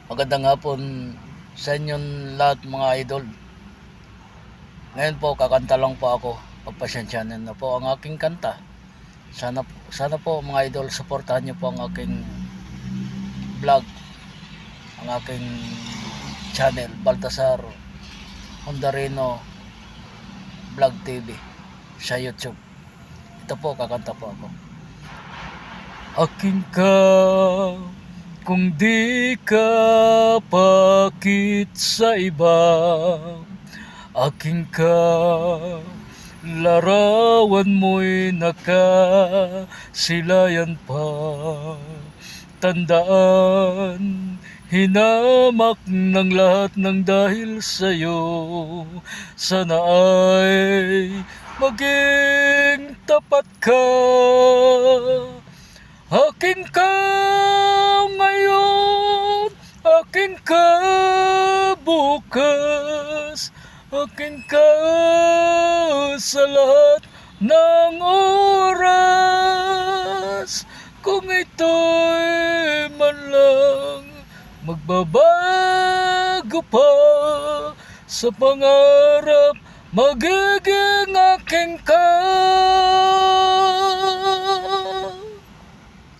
Magandang hapon sa inyong lahat mga idol. Ngayon po kakanta lang po ako. Pagpasensyahan na po ang aking kanta. Sana po mga idol suportahan niyo po ang aking vlog, ang aking channel Baltasar Hondarino Vlog TV sa YouTube. Ito po kakanta po ako. Aking ka kung di ka pakit sa iba, aking ka larawan mo'y nakasilayan pa. Tandaan, hinamak ng lahat ng dahil sa'yo. Sana ay maging tapat ka. Akin ka ngayon, akin ka bukas, akin ka sa lahat ng oras. Kung ito'y man lang magbabago pa, sa pangarap magiging akin ka.